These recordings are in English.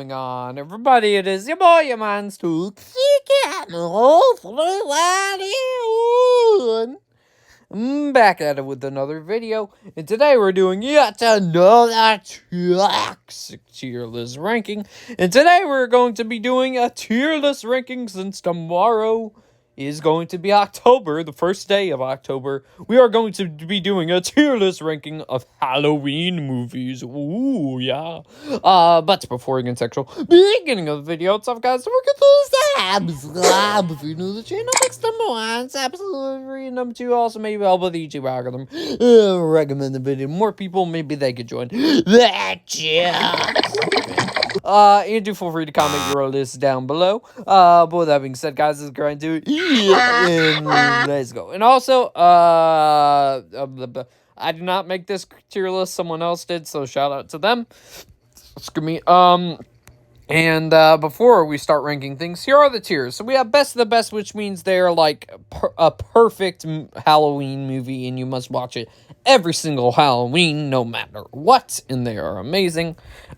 going on, everybody? It is your boy, your man, Stu. Hopefully, I'm back at it with another video, and today we're doing yet another toxic tier list ranking. And today we're going to be doing a tier list ranking since tomorrow is going to be October, the first day of October. We are going to be doing a tier list ranking of Halloween movies. Ooh, yeah. But before we get sexual, beginning of the video, what's up, guys? Don't forget those subs. If you're new to the channel, next number one, absolutely free. And number two, also maybe help with the YouTube algorithm. Recommend the video. More people, maybe they could join. That's yeah. And do feel free to comment your list down below. But with that being said, guys, let's grind to it. And let's go. And also, I did not make this tier list, someone else did, so shout out to them. Excuse me. And before we start ranking things, here are the tiers. So we have best of the best, which means they're like a perfect Halloween movie, and you must watch it every single Halloween, no matter what, and they are amazing.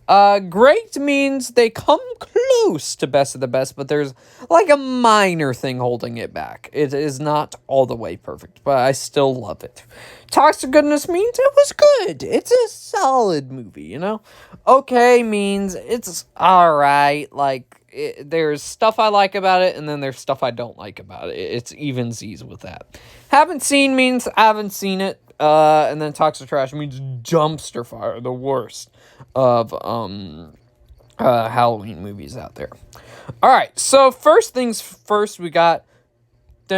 Great means they come close to best of the best, but there's like a minor thing holding it back. It is not all the way perfect, but I still love it. Toxic goodness means it was good. It's a solid movie, you know? Okay means it's alright. Like, there's stuff I like about it, and then there's stuff I don't like about it. It's evensies with that. Haven't seen means I haven't seen it. And then toxic trash means dumpster fire, the worst of Halloween movies out there. Alright, so first things first, we got who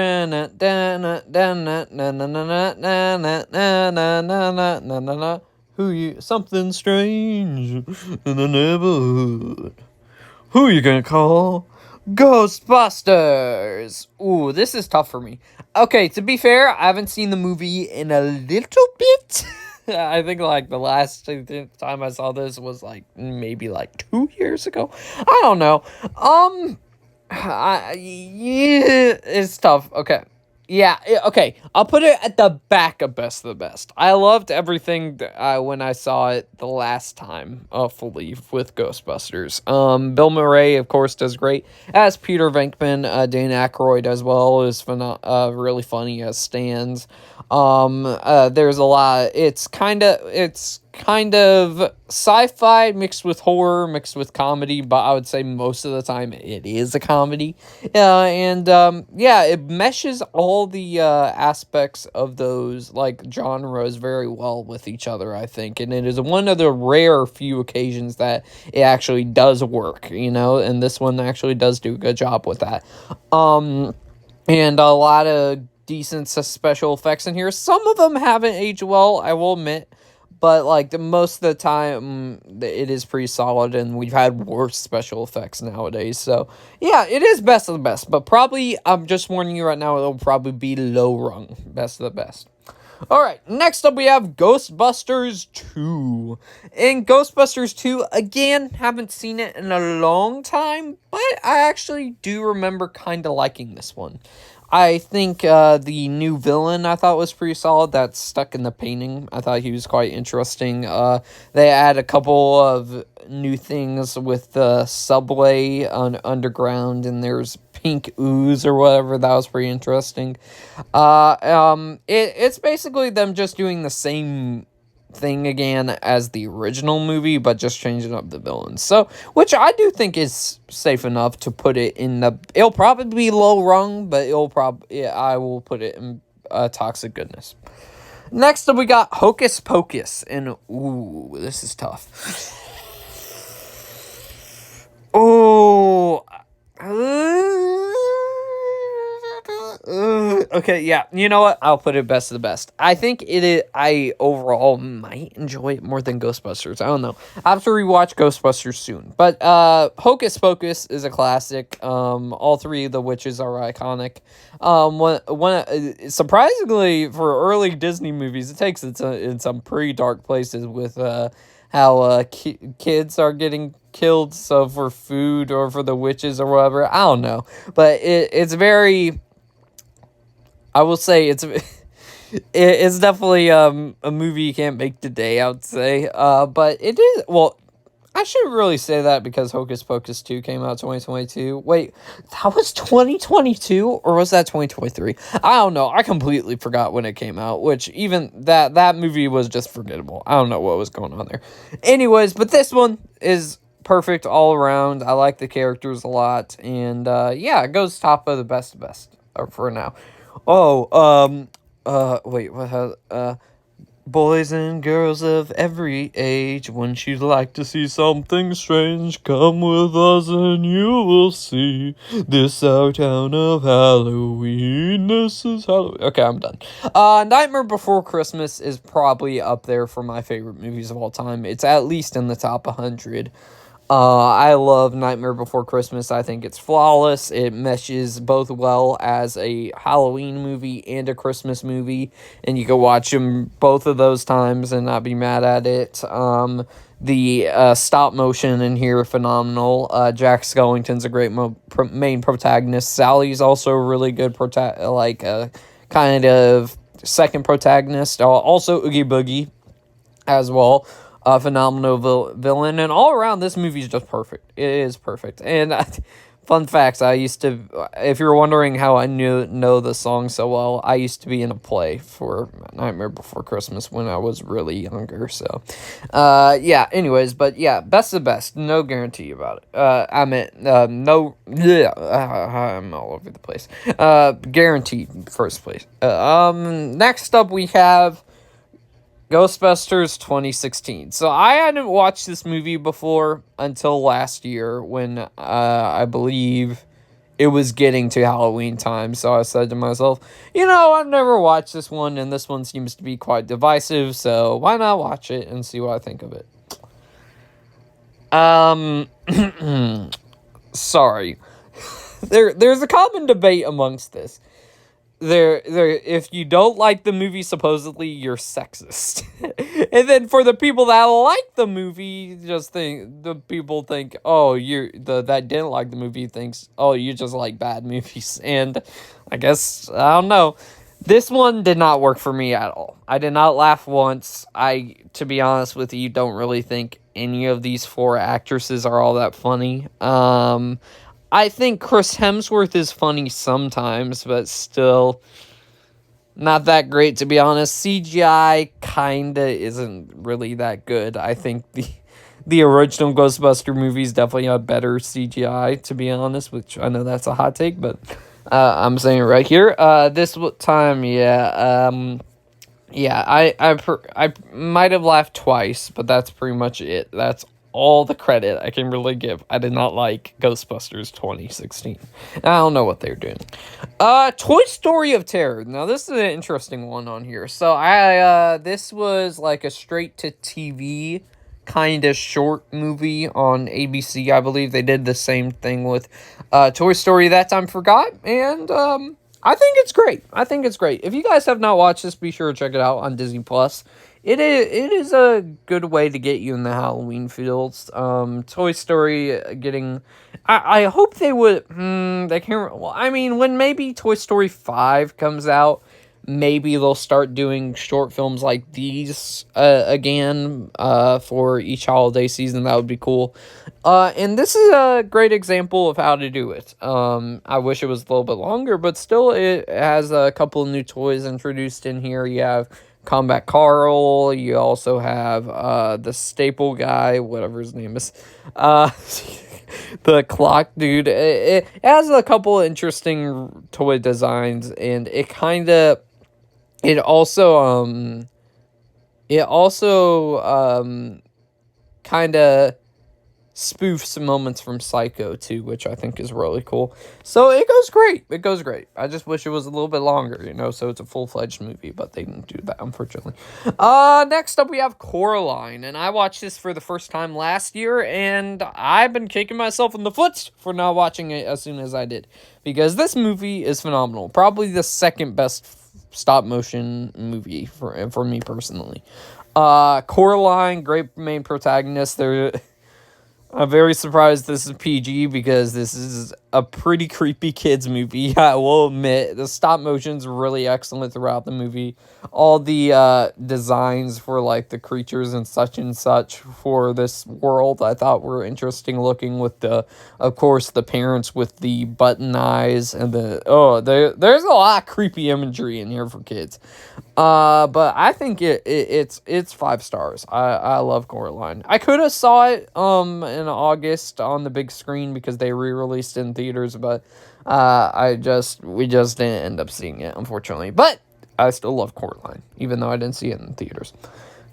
you something strange in the neighborhood. Who you gonna call? Ghostbusters. Ooh, this is tough for me. Okay, to be fair, I haven't seen the movie in a little bit. I think like the last time I saw this was like maybe like 2 years ago. I don't know. Yeah, it's tough. Okay. Yeah, okay. I'll put it at the back of best of the best. I loved everything when I saw it the last time, fully with Ghostbusters. Bill Murray, of course, does great as Peter Venkman. Dan Aykroyd as well is really funny as Stans. There's a lot. It's kind of sci-fi mixed with horror, mixed with comedy, but I would say most of the time it is a comedy. Yeah, it meshes all the aspects of those like genres very well with each other, I think, and it is one of the rare few occasions that it actually does work, you know, and this one actually does do a good job with that. And a lot of decent special effects in here. Some of them haven't aged well, I will admit. But, like, most of the time, it is pretty solid, and we've had worse special effects nowadays. So, yeah, it is best of the best. But probably, I'm just warning you right now, it'll probably be low rung. Best of the best. Alright, next up we have Ghostbusters 2. In Ghostbusters 2, again, haven't seen it in a long time, but I actually do remember kind of liking this one. I think the new villain I thought was pretty solid. That's stuck in the painting. I thought he was quite interesting. They add a couple of new things with the subway underground, and there's pink ooze or whatever. That was pretty interesting. It's basically them just doing the same thing again as the original movie, but just changing up the villains. So, which I do think is safe enough to put it in the. It'll probably be low rung, but I will put it in toxic goodness. Next up, we got Hocus Pocus, and ooh, this is tough. Oh. Okay, yeah, you know what? I'll put it best of the best. I think I overall might enjoy it more than Ghostbusters. I don't know. I have to rewatch Ghostbusters soon. But Hocus Pocus is a classic. All three of the witches are iconic. Surprisingly, for early Disney movies, it takes it in some pretty dark places with how kids are getting killed, so for food or for the witches or whatever. I don't know. But it's very... I will say it's definitely a movie you can't make today, I would say. But it is, well, I shouldn't really say that because Hocus Pocus 2 came out 2022. Wait, that was 2022 or was that 2023? I don't know. I completely forgot when it came out, which even that movie was just forgettable. I don't know what was going on there. Anyways, but this one is perfect all around. I like the characters a lot, and yeah, it goes top of the best for now. Oh, wait, what boys and girls of every age, wouldn't you like to see something strange? Come with us and you will see. This our town of Halloween. This is Halloween. Okay, I'm done. Nightmare Before Christmas is probably up there for my favorite movies of all time. It's at least in the top 100. I love Nightmare Before Christmas. I think it's flawless. It meshes both well as a Halloween movie and a Christmas movie, and you can watch them both of those times and not be mad at it. The stop motion in here phenomenal. Jack Skellington's a great main protagonist. Sally's also a really good kind of second protagonist. Also Oogie Boogie as well. A phenomenal villain, and all around this movie is just perfect. It is perfect. And fun facts, I used to, if you're wondering how I know the song so well, I used to be in a play for Nightmare Before Christmas when I was really younger. So yeah, anyways, but yeah, best of best, no guarantee about it. I meant no, yeah, I'm all over the place. Guaranteed first place. Next up we have Ghostbusters 2016. So I hadn't watched this movie before until last year when I believe it was getting to Halloween time. So I said to myself, I've never watched this one, and this one seems to be quite divisive, so why not watch it and see what I think of it? Sorry. There's a common debate amongst this. If you don't like the movie, supposedly you're sexist. And then for the people that like the movie, people think, oh, that didn't like the movie thinks, oh, you just like bad movies. And I guess, I don't know. This one did not work for me at all. I did not laugh once. To be honest with you, don't really think any of these four actresses are all that funny. I think Chris Hemsworth is funny sometimes, but still not that great, to be honest. CGI kinda isn't really that good. I think the original Ghostbuster movies definitely have better CGI, to be honest, which I know that's a hot take, but I'm saying it right here. This time, yeah, I might have laughed twice, but that's pretty much it. That's all the credit I can really give. I did not like Ghostbusters 2016. I don't know what they're doing. Toy Story of Terror. Now, this is an interesting one on here. So, this was like a straight-to-TV kind of short movie on ABC. I believe they did the same thing with Toy Story That Time Forgot, and I think it's great. If you guys have not watched this, be sure to check it out on Disney Plus. It is a good way to get you in the Halloween fields. Toy Story getting, I hope they would. They can't. Well, I mean, when maybe Toy Story 5 comes out, maybe they'll start doing short films like these again for each holiday season. That would be cool. And this is a great example of how to do it. I wish it was a little bit longer, but still, it has a couple of new toys introduced in here. You have Combat Carl. You also have the staple guy, whatever his name is. The clock dude. It has a couple of interesting toy designs, and it also kind of spoofs moments from Psycho too, which I think is really cool. So it goes great. I just wish it was a little bit longer, so it's a full-fledged movie, but they didn't do that, unfortunately. Next up we have Coraline, and I watched this for the first time last year, and I've been kicking myself in the foot for not watching it as soon as I did, because this movie is phenomenal. Probably the second best stop-motion movie for me personally. Coraline, great main protagonist. I'm very surprised this is PG because this is a pretty creepy kids movie. I will admit the stop motion's really excellent throughout the movie. All the designs for like the creatures and such for this world I thought were interesting looking with of course the parents with the button eyes and there's a lot of creepy imagery in here for kids. But I think it's 5 stars. I love Coraline. I could have saw it in August on the big screen because they re-released it in theaters, but we just didn't end up seeing it, unfortunately. But I still love Coraline, even though I didn't see it in theaters.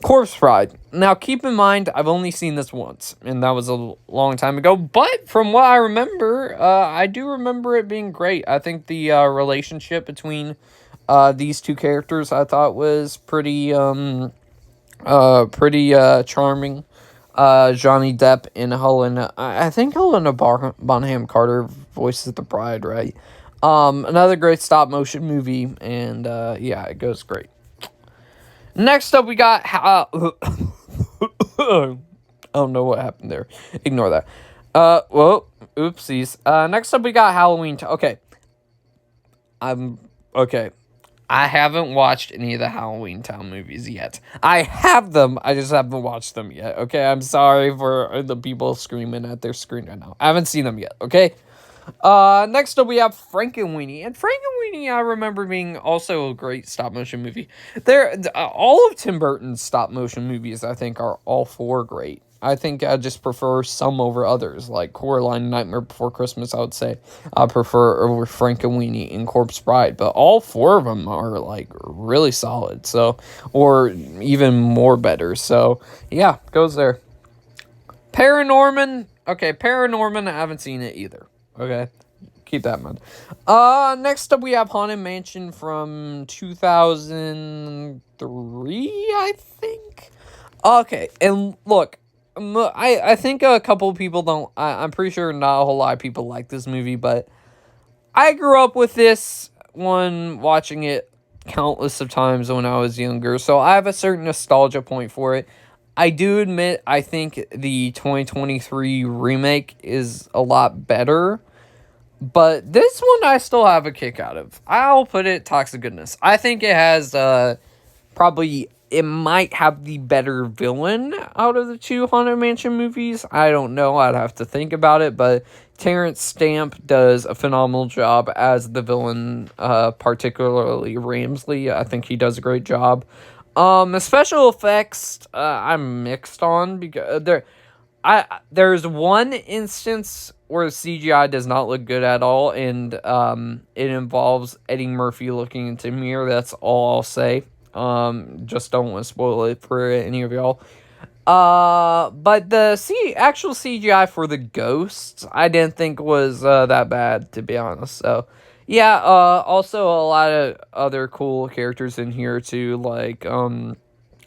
Corpse Bride. Now, keep in mind, I've only seen this once, and that was a long time ago. But from what I remember, I do remember it being great. I think the relationship between these two characters I thought was pretty charming. Johnny Depp and Helena. I think Helena Bonham Carter voices the bride, right? Another great stop motion movie, and yeah, it goes great. Next up, we got I don't know what happened there. Ignore that. Well, oopsies. Next up, we got Halloween. Okay. Okay. I haven't watched any of the Halloween Town movies yet. I have them, I just haven't watched them yet, okay? I'm sorry for the people screaming at their screen right now. I haven't seen them yet, okay? Next up we have Frankenweenie. And Frankenweenie, I remember being also a great stop-motion movie. All of Tim Burton's stop-motion movies, I think, are all four great. I think I just prefer some over others, like Coraline, Nightmare Before Christmas, I would say. I prefer over Frankenweenie and Corpse Bride, but all four of them are, like, really solid, so, or even more better, so, yeah, goes there. Paranorman, okay, Paranorman, I haven't seen it either, okay? Keep that in mind. Next up we have Haunted Mansion from 2003, I think? Okay, and look, I think a couple of people don't. I'm pretty sure not a whole lot of people like this movie, but I grew up with this one, watching it countless of times when I was younger, so I have a certain nostalgia point for it. I do admit I think the 2023 remake is a lot better, but this one I still have a kick out of. I'll put it Toxic Goodness. I think it has probably it might have the better villain out of the two Haunted Mansion movies. I don't know. I'd have to think about it. But Terrence Stamp does a phenomenal job as the villain, particularly Ramsley. I think he does a great job. The special effects, I'm mixed on because there's one instance where the CGI does not look good at all, and it involves Eddie Murphy looking into a mirror. That's all I'll say. Just don't want to spoil it for any of y'all. But the actual CGI for the ghosts, I didn't think was that bad, to be honest. So, yeah. Also a lot of other cool characters in here too, like Madame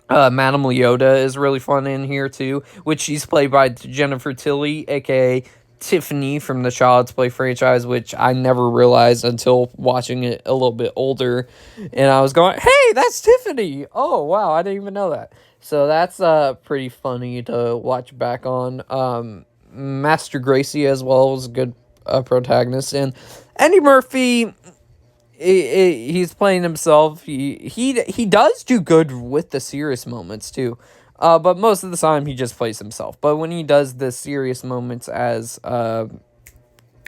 Leota is really fun in here too, which she's played by Jennifer Tilly, aka Tiffany from the Child's Play franchise, which I never realized until watching it a little bit older, and I was going, hey, that's Tiffany! Oh, wow, I didn't even know that. So that's pretty funny to watch back on. Master Gracie as well was a good protagonist, and Eddie Murphy, he's playing himself. He does do good with the serious moments, too. But most of the time he just plays himself. But when he does the serious moments as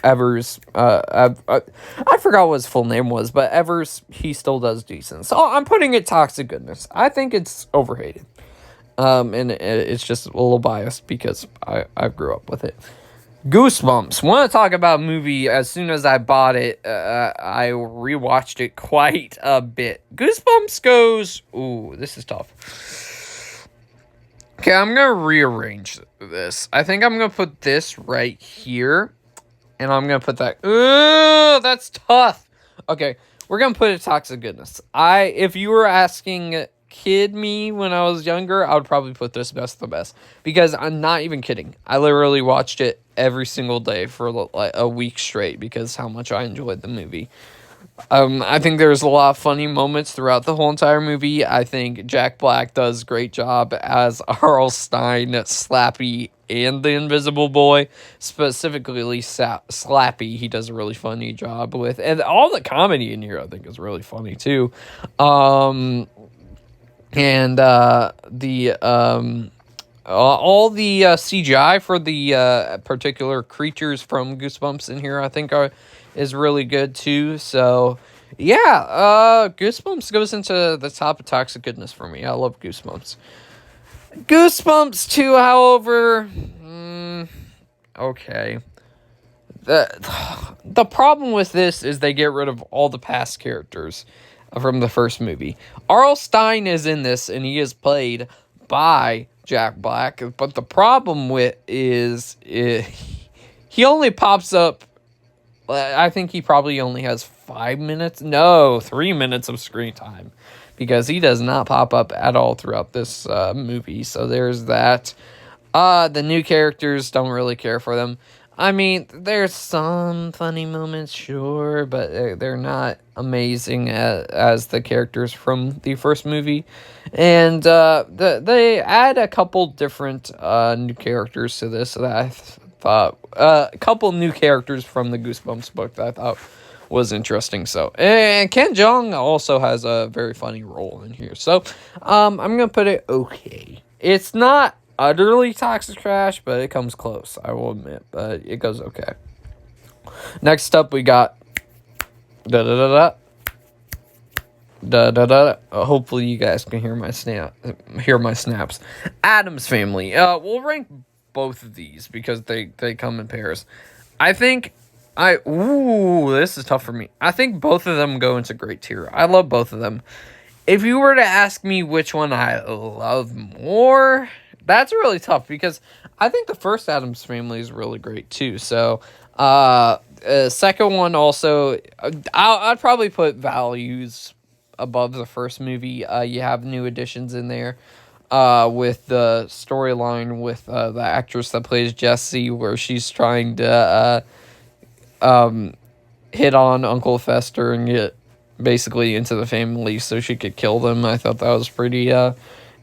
Evers, I forgot what his full name was, but Evers, he still does decent. So I'm putting it Toxic Goodness. I think it's overrated. And it's just a little biased because I grew up with it. Goosebumps. Want to talk about a movie? As soon as I bought it, I rewatched it quite a bit. Goosebumps goes, ooh, this is tough. Okay, I'm going to rearrange this. I think I'm going to put this right here. And I'm going to put that. Ooh, that's tough. Okay, we're going to put it Toxic Goodness. If you were asking kid me when I was younger, I would probably put this best of the best. Because I'm not even kidding. I literally watched it every single day for like a week straight because how much I enjoyed the movie. I think there's a lot of funny moments throughout the whole entire movie. I think Jack Black does a great job as R.L. Stine, Slappy, and the Invisible Boy, specifically Slappy. He does a really funny job with, and all the comedy in here I think is really funny too. And all the CGI for the particular creatures from Goosebumps in here, I think, is really good too. So, yeah, Goosebumps goes into the top of toxic goodness for me. I love Goosebumps. Goosebumps 2, however, okay. The problem with this is they get rid of all the past characters from the first movie. R.L. Stine is in this, and he is played by Jack Black. But the problem with is he only pops up. I think he probably only has 5 minutes. No, 3 minutes of screen time, because he does not pop up at all throughout this movie. So there's that. The new characters, don't really care for them. I mean, there's some funny moments, sure, but they're not amazing as the characters from the first movie. And they add a couple different new characters to this that I thought... a couple new characters from the Goosebumps book that I thought was interesting. So, and Ken Jeong also has a very funny role in here. So, I'm going to put it okay. It's not utterly toxic trash, but it comes close, I will admit, but it goes okay. Next up, we got hopefully you guys can hear my snaps. Addams Family. We'll rank both of these because they come in pairs. I think this is tough for me. I think both of them go into great tier. I love both of them. If you were to ask me which one I love more, that's really tough, because I think the first Addams Family is really great too. So, second one also, I'd probably put Values above the first movie. You have new additions in there, with the storyline with the actress that plays Jessie, where she's trying to hit on Uncle Fester and get basically into the family so she could kill them. I thought that was pretty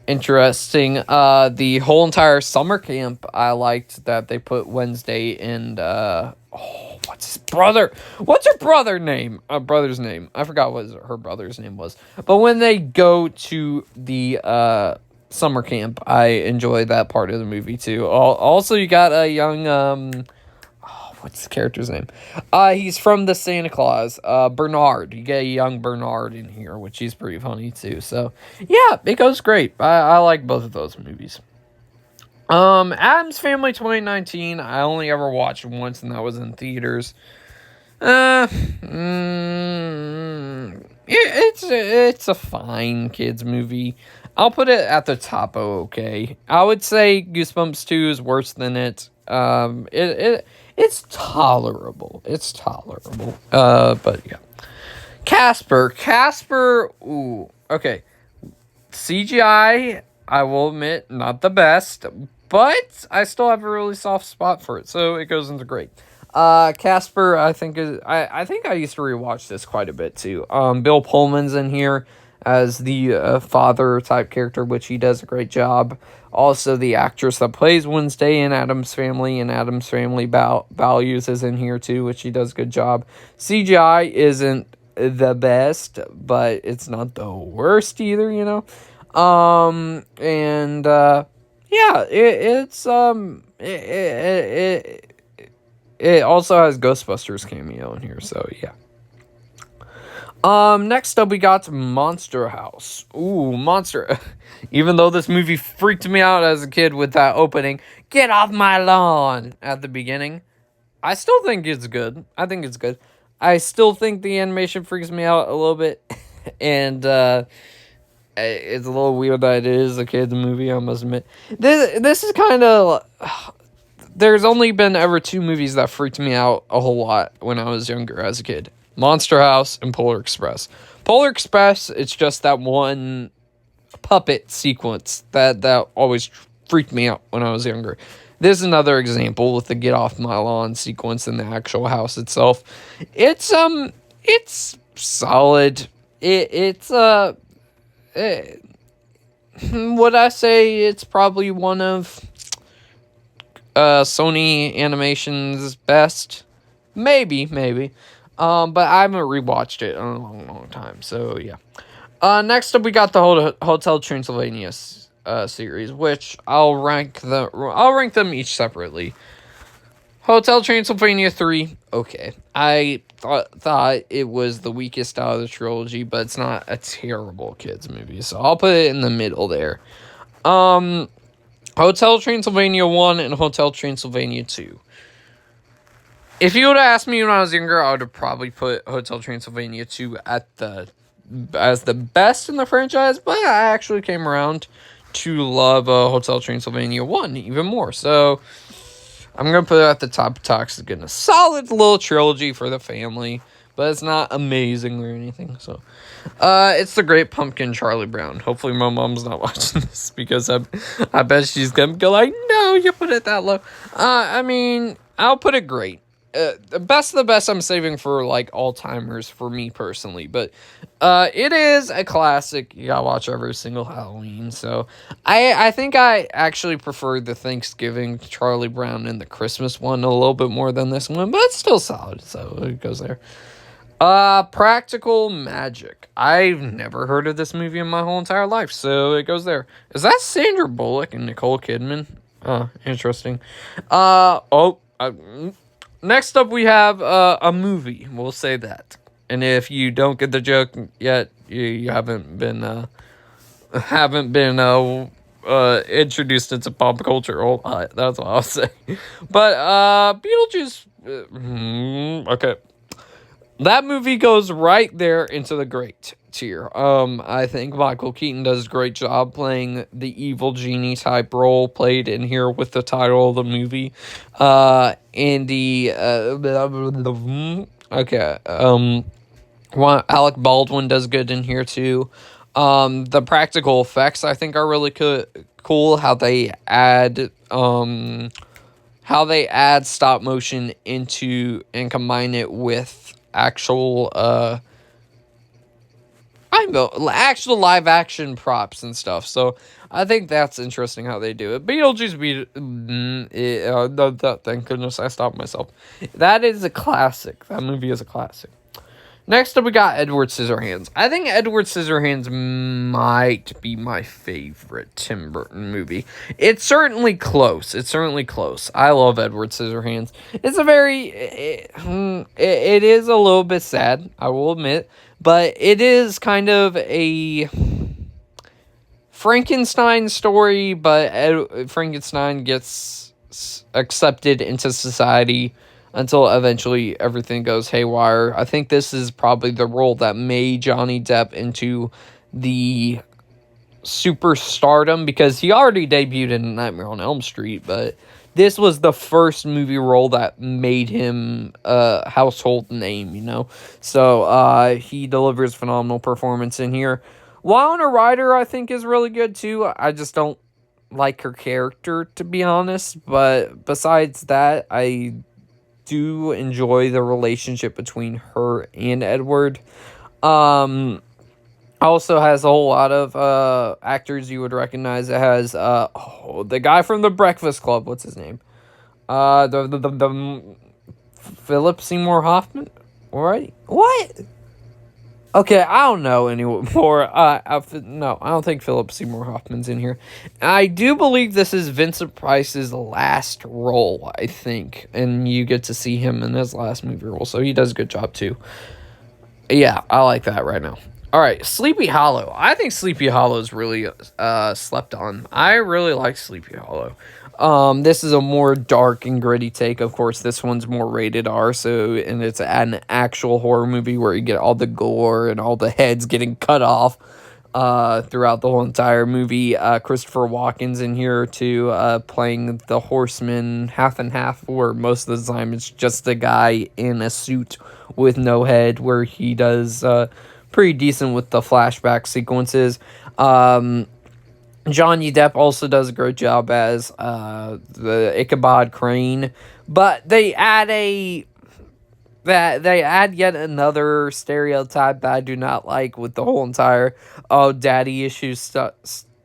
interesting. The whole entire summer camp, I liked that they put Wednesday and what's her brother's name? I forgot what her brother's name was. But when they go to the summer camp, I enjoyed that part of the movie too. Also, you got a young what's the character's name? He's from the Santa Claus. Bernard. You get a young Bernard in here, which is pretty funny too. So yeah, it goes great. I like both of those movies. Addams Family 2019. I only ever watched once, and that was in theaters. It's a fine kids movie. I'll put it at the top of okay. I would say Goosebumps 2 is worse than it. It's tolerable. But yeah. Casper, ooh, okay. CGI, I will admit, not the best, but I still have a really soft spot for it, so it goes into great. Casper, I think I think I used to rewatch this quite a bit too. Bill Pullman's in here as the father type character, which he does a great job. Also, the actress that plays Wednesday in Addams Family and Addams Family Values is in here too, which he does a good job. CGI isn't the best, but it's not the worst either, you know. Yeah, it also has Ghostbusters cameo in here, so yeah. Next up we got Monster House. Ooh, Monster. Even though this movie freaked me out as a kid with that opening, "Get off my lawn" at the beginning, I still think it's good. I still think the animation freaks me out a little bit. And, it's a little weird that it is a kid's movie, I must admit. This is kind of... There's only been ever 2 movies that freaked me out a whole lot when I was younger as a kid. Monster House and Polar Express. Polar Express, it's just that one puppet sequence that always freaked me out when I was younger. This is another example with the "Get Off My Lawn" sequence in the actual house itself. It's solid. Would I say it's probably one of Sony Animation's best. Maybe. But I haven't rewatched it in a long time. So yeah. Next up we got the Hotel Transylvania series, which I'll rank them each separately. Hotel Transylvania 3, okay. I thought it was the weakest out of the trilogy, but it's not a terrible kids movie, so I'll put it in the middle there. Hotel Transylvania 1 and Hotel Transylvania 2. If you would have asked me when I was younger, I would have probably put Hotel Transylvania 2 as the best in the franchise, but I actually came around to love Hotel Transylvania 1 even more, so I'm going to put it at the top of Toxic and a solid little trilogy for the family, but it's not amazing or anything. So, it's The Great Pumpkin, Charlie Brown. Hopefully my mom's not watching this because I bet she's going to go like, no, you put it that low. I mean, I'll put it great. The best of the best I'm saving for, like, all-timers for me personally. But, it is a classic. You gotta watch every single Halloween. So, I think I actually prefer the Thanksgiving Charlie Brown and the Christmas one a little bit more than this one. But it's still solid. So, it goes there. Practical Magic. I've never heard of this movie in my whole entire life. So, it goes there. Is that Sandra Bullock and Nicole Kidman? Interesting. Next up, we have a movie. We'll say that. And if you don't get the joke yet, you haven't been introduced into pop culture. That's what I'll say. But Beetlejuice. Okay, that movie goes right there into the great tier. I think Michael Keaton does a great job playing the evil genie type role played in here with the title of the movie. Alec Baldwin does good in here too. The practical effects I think are really cool. How they add stop motion into and combine it with actual actual live action props and stuff. So I think that's interesting how they do it. Beetlejuice thank goodness I stopped myself. That is a classic. That movie is a classic. Next up, we got Edward Scissorhands. I think Edward Scissorhands might be my favorite Tim Burton movie. It's certainly close. I love Edward Scissorhands. It's a it is a little bit sad, I will admit, but it is kind of a Frankenstein story, but Frankenstein gets accepted into society until eventually everything goes haywire. I think this is probably the role that made Johnny Depp into the superstardom, because he already debuted in Nightmare on Elm Street, but this was the first movie role that made him a household name, you know? So, he delivers phenomenal performance in here. Winona Ryder, I think, is really good, too. I just don't like her character, to be honest, but besides that, I do enjoy the relationship between her and Edward. Also has a whole lot of actors you would recognize. It has the guy from The Breakfast Club. What's his name? The Philip Seymour Hoffman. Right? What? Okay, I don't know anymore. No, I don't think Philip Seymour Hoffman's in here. I do believe this is Vincent Price's last role, I think. And you get to see him in his last movie role, so he does a good job, too. Yeah, I like that right now. Alright, Sleepy Hollow. I think Sleepy Hollow is really slept on. I really like Sleepy Hollow. This is a more dark and gritty take. Of course, this one's more rated R, and it's an actual horror movie where you get all the gore and all the heads getting cut off throughout the whole entire movie. Christopher Walken's in here too, playing the horseman half and half, where most of the time it's just a guy in a suit with no head, where he does pretty decent with the flashback sequences. Johnny Depp also does a great job as the Ichabod Crane, but they add yet another stereotype that I do not like with the whole entire daddy issues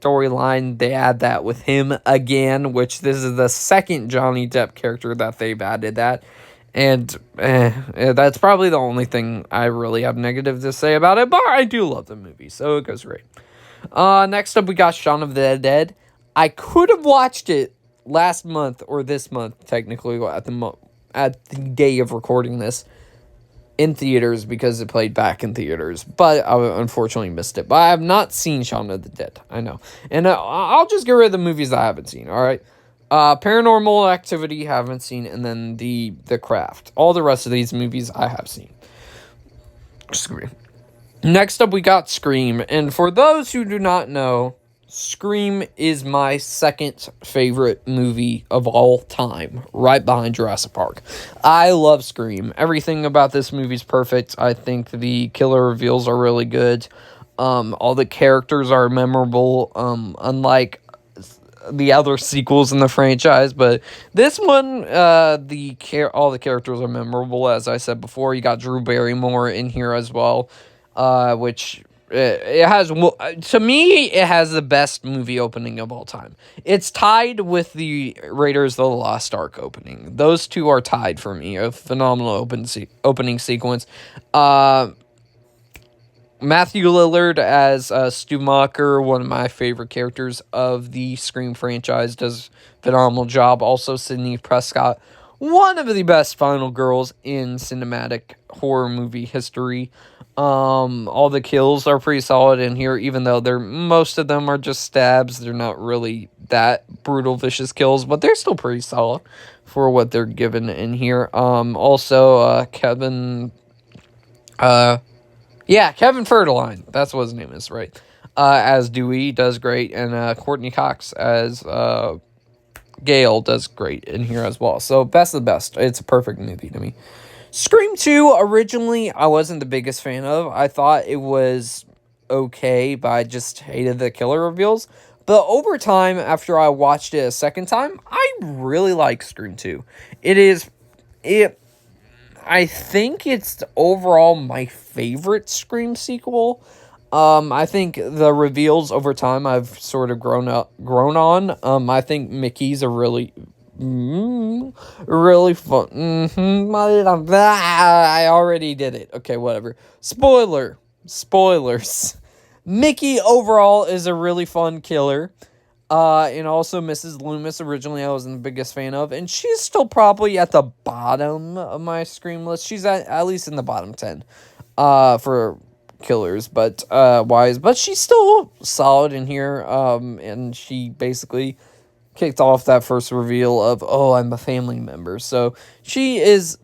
storyline. They add that with him again, which this is the second Johnny Depp character that they've added that. And that's probably the only thing I really have negative to say about it, but I do love the movie, so it goes great. Next up, we got Shaun of the Dead. I could have watched it last month or this month, technically, at the day of recording this, in theaters because it played back in theaters, but I unfortunately missed it. But I have not seen Shaun of the Dead, I know. And I'll just get rid of the movies I haven't seen, alright? Paranormal Activity, haven't seen, and then The Craft. All the rest of these movies I have seen. Scream. Next up, we got Scream. And for those who do not know, Scream is my second favorite movie of all time, right behind Jurassic Park. I love Scream. Everything about this movie is perfect. I think the killer reveals are really good. All the characters are memorable, unlike the other sequels in the franchise, but this one, all the characters are memorable. As I said before, you got Drew Barrymore in here as well, which it has, to me, it has the best movie opening of all time. It's tied with the Raiders of the Lost Ark opening. Those two are tied for me. A phenomenal opening sequence. Matthew Lillard as Stu Macher, one of my favorite characters of the Scream franchise, does a phenomenal job. Also, Sidney Prescott, one of the best final girls in cinematic horror movie history. All the kills are pretty solid in here, even though most of them are just stabs. They're not really that brutal, vicious kills, but they're still pretty solid for what they're given in here. Also, Kevin Federline, that's what his name is, right? As Dewey does great, and Courtney Cox as Gail does great in here as well. So best of the best. It's a perfect movie to me. Scream 2, originally, I wasn't the biggest fan of. I thought it was okay, but I just hated the killer reveals. But over time, after I watched it a second time, I really like Scream 2. I think it's overall my favorite Scream sequel. I think the reveals over time I've sort of grown on. I think Mickey's a really fun. I already did it. Okay, whatever. Spoilers. Mickey overall is a really fun killer. And also Mrs. Loomis, originally I wasn't the biggest fan of, and she's still probably at the bottom of my Scream list. She's at least in the bottom 10 for killers, but she's still solid in here. And she basically kicked off that first reveal of, oh, I'm a family member. So she is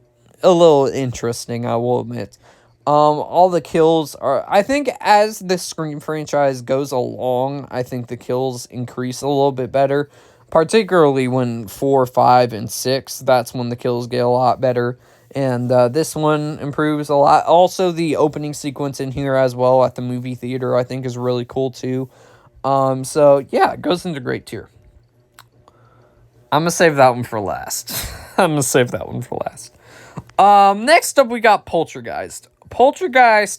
a little interesting, I will admit. All the kills are, I think as the Scream franchise goes along, I think the kills increase a little bit better, particularly when 4, 5, and 6, that's when the kills get a lot better, and this one improves a lot. Also, the opening sequence in here as well at the movie theater, I think, is really cool too. So yeah, it goes into great tier. I'm gonna save that one for last. Next up, we got Poltergeist.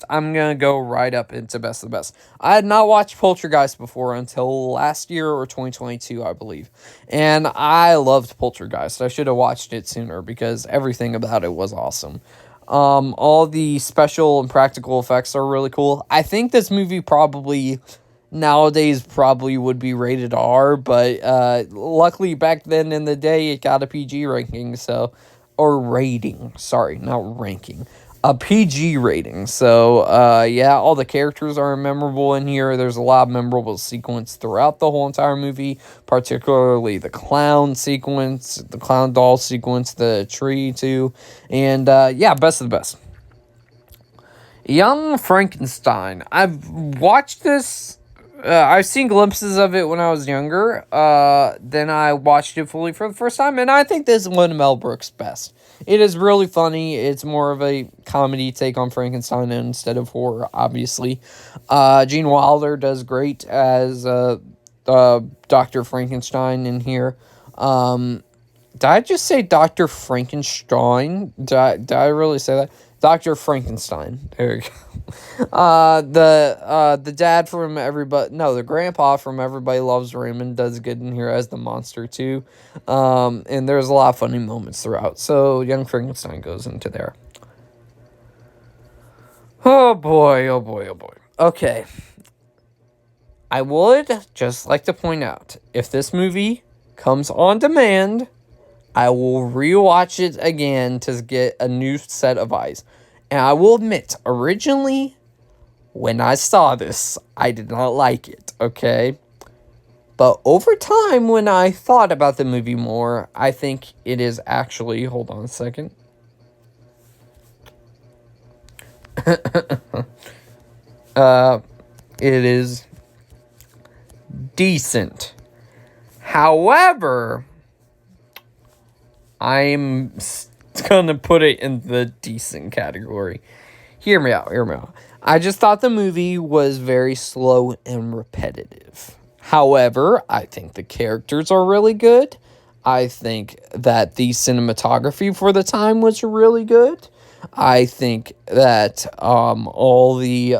I'm going to go right up into best of the best. I had not watched Poltergeist before until last year or 2022, I believe. And I loved Poltergeist. I should have watched it sooner because everything about it was awesome. All the special and practical effects are really cool. I think this movie nowadays would be rated R, but luckily back then in the day it got a PG ranking, not ranking. A PG rating. So, all the characters are memorable in here. There's a lot of memorable sequence throughout the whole entire movie, particularly the clown sequence, the clown doll sequence, the tree too, and best of the best. Young Frankenstein. I've watched this. I've seen glimpses of it when I was younger. Then I watched it fully for the first time, and I think this is one of Mel Brooks' best. It is really funny. It's more of a comedy take on Frankenstein instead of horror, obviously. Gene Wilder does great as Dr. Frankenstein in here. did I just say Dr. Frankenstein? Did I really say that? Dr. Frankenstein. There you go. The dad from Everybody, no, the grandpa from Everybody Loves Raymond does good in here as the monster too. And there's a lot of funny moments throughout. So Young Frankenstein goes into there. Oh boy, oh boy, oh boy. Okay. I would just like to point out, if this movie comes on demand, I will rewatch it again to get a new set of eyes. And I will admit, originally, when I saw this, I did not like it, okay? But over time, when I thought about the movie more, I think it is actually... Hold on a second. It is decent. However, I'm gonna put it in the decent category. Hear me out, hear me out. I just thought the movie was very slow and repetitive. However, I think the characters are really good. I think that the cinematography for the time was really good. I think that all the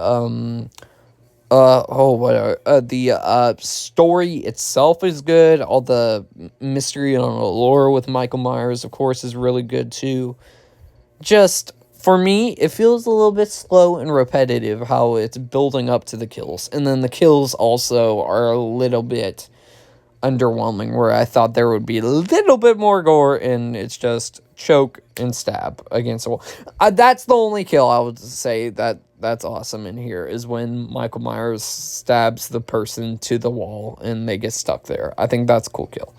story itself is good. All the mystery and lore with Michael Myers, of course, is really good too. Just, for me, it feels a little bit slow and repetitive how it's building up to the kills. And then the kills also are a little bit underwhelming, where I thought there would be a little bit more gore, and it's just choke and stab against the wall. That's the only kill I would say that's awesome in here, is when Michael Myers stabs the person to the wall and they get stuck there. I think that's a cool kill.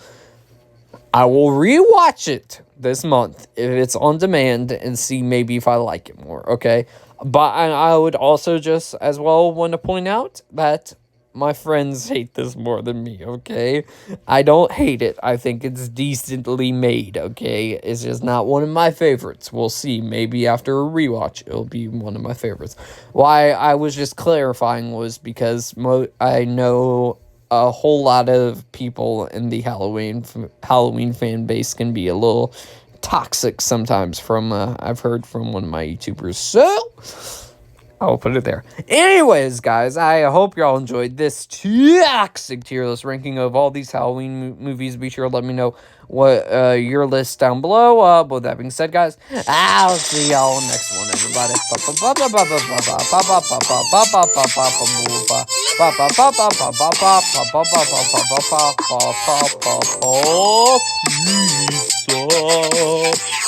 I will rewatch it this month if it's on demand and see maybe if I like it more, okay? But I would also just as well want to point out that my friends hate this more than me, okay? I don't hate it. I think it's decently made, okay? It's just not one of my favorites. We'll see. Maybe after a rewatch, it'll be one of my favorites. Why I was just clarifying was because I know a whole lot of people in the Halloween fan base can be a little toxic sometimes from, I've heard from one of my YouTubers. So I'll put it there. Anyways, guys, I hope y'all enjoyed this toxic tier list ranking of all these Halloween movies. Be sure to let me know what your list down below. With that being said, guys, I'll see y'all next one, everybody. Peace.